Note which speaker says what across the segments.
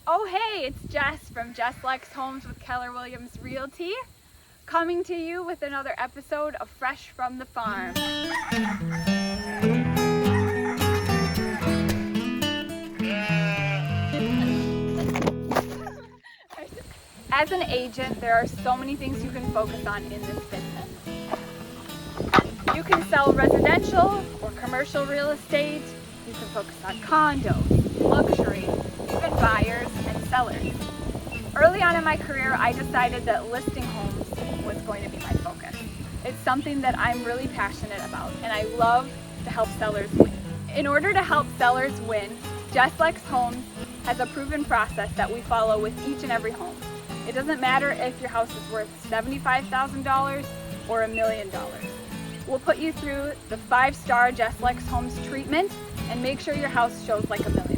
Speaker 1: Oh hey, it's Jess from Jess Lex Homes with Keller Williams Realty, coming to you with another episode of Fresh from the Farm. As an agent, there are so many things you can focus on in this business. You can sell residential or commercial real estate. You can focus on condos, luxury, even buyers and sellers. Early on in my career, I decided that listing homes was going to be my focus. It's something that I'm really passionate about, and I love to help sellers win. In order to help sellers win, Jess Lex Homes has a proven process that we follow with each and every home. It doesn't matter if your house is worth $75,000 or $1 million. We'll put you through the 5-star Jess Lex Homes treatment and make sure your house shows like $1 million.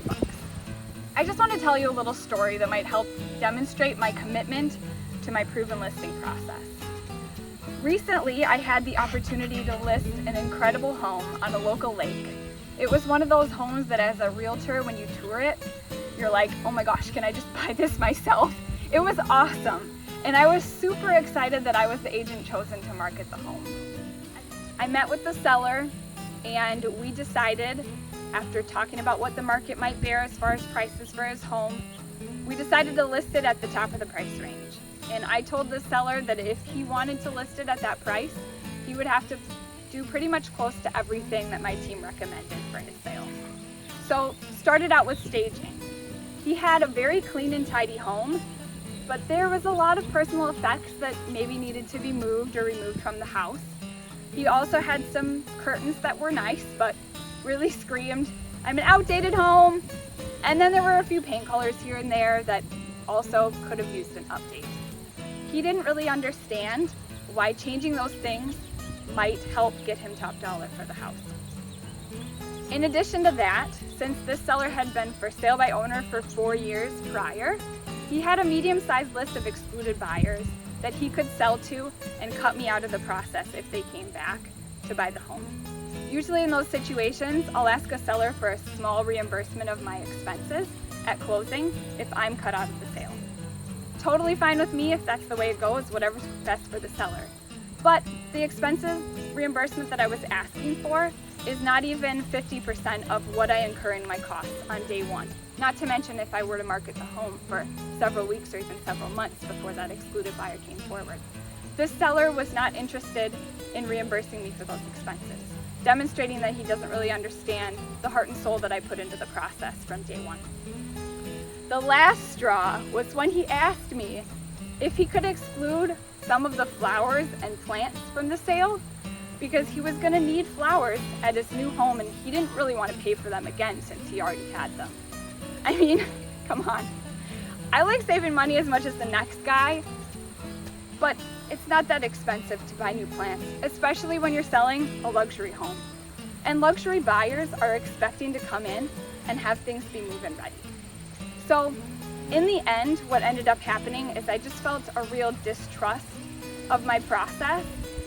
Speaker 1: I just want to tell you a little story that might help demonstrate my commitment to my proven listing process. Recently, I had the opportunity to list an incredible home on a local lake. It was one of those homes that as a realtor, when you tour it, you're like, oh my gosh, can I just buy this myself? It was awesome, and I was super excited that I was the agent chosen to market the home. I met with the seller, and we decided, after talking about what the market might bear as far as prices for his home, we decided to list it at the top of the price range. And I told the seller that if he wanted to list it at that price, he would have to do pretty much close to everything that my team recommended for his sale. So, started out with staging. He had a very clean and tidy home, but there was a lot of personal effects that maybe needed to be moved or removed from the house. He also had some curtains that were nice, but really screamed, I'm an outdated home. And then there were a few paint colors here and there that also could have used an update. He didn't really understand why changing those things might help get him top dollar for the house. In addition to that, since this seller had been for sale by owner for 4 years prior, he had a medium-sized list of excluded buyers that he could sell to and cut me out of the process if they came back to buy the home. Usually in those situations, I'll ask a seller for a small reimbursement of my expenses at closing if I'm cut out of the sale. Totally fine with me if that's the way it goes, whatever's best for the seller. But the expenses reimbursement that I was asking for is not even 50% of what I incur in my costs on day one. Not to mention if I were to market the home for several weeks or even several months before that excluded buyer came forward. This seller was not interested in reimbursing me for those expenses, demonstrating that he doesn't really understand the heart and soul that I put into the process from day one. The last straw was when he asked me if he could exclude some of the flowers and plants from the sale because he was going to need flowers at his new home and he didn't really want to pay for them again since he already had them. I mean, come on. I like saving money as much as the next guy, but it's not that expensive to buy new plants, especially when you're selling a luxury home. And luxury buyers are expecting to come in and have things be move-in ready. So, in the end, what ended up happening is I just felt a real distrust of my process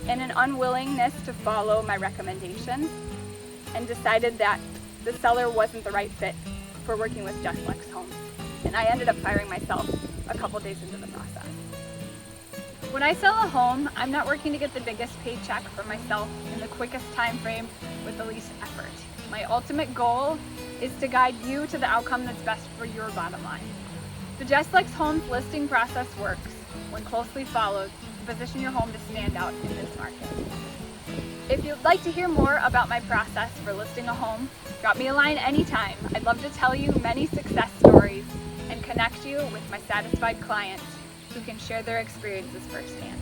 Speaker 1: and an unwillingness to follow my recommendations, and decided that the seller wasn't the right fit for working with Jess Lex Homes. And I ended up firing myself a couple days into the process. When I sell a home, I'm not working to get the biggest paycheck for myself in the quickest time frame with the least effort. My ultimate goal is to guide you to the outcome that's best for your bottom line. The Jess Lex Homes listing process works, when closely followed, to position your home to stand out in this market. If you'd like to hear more about my process for listing a home, drop me a line anytime. I'd love to tell you many success stories and connect you with my satisfied clients who can share their experiences firsthand.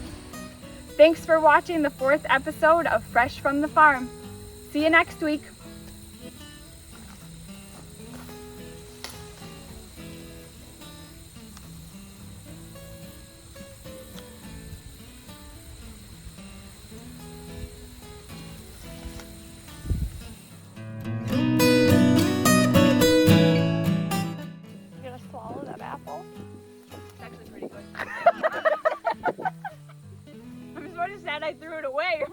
Speaker 1: Thanks for watching the 4th episode of Fresh from the Farm. See you next week. I'm so sad I threw it away.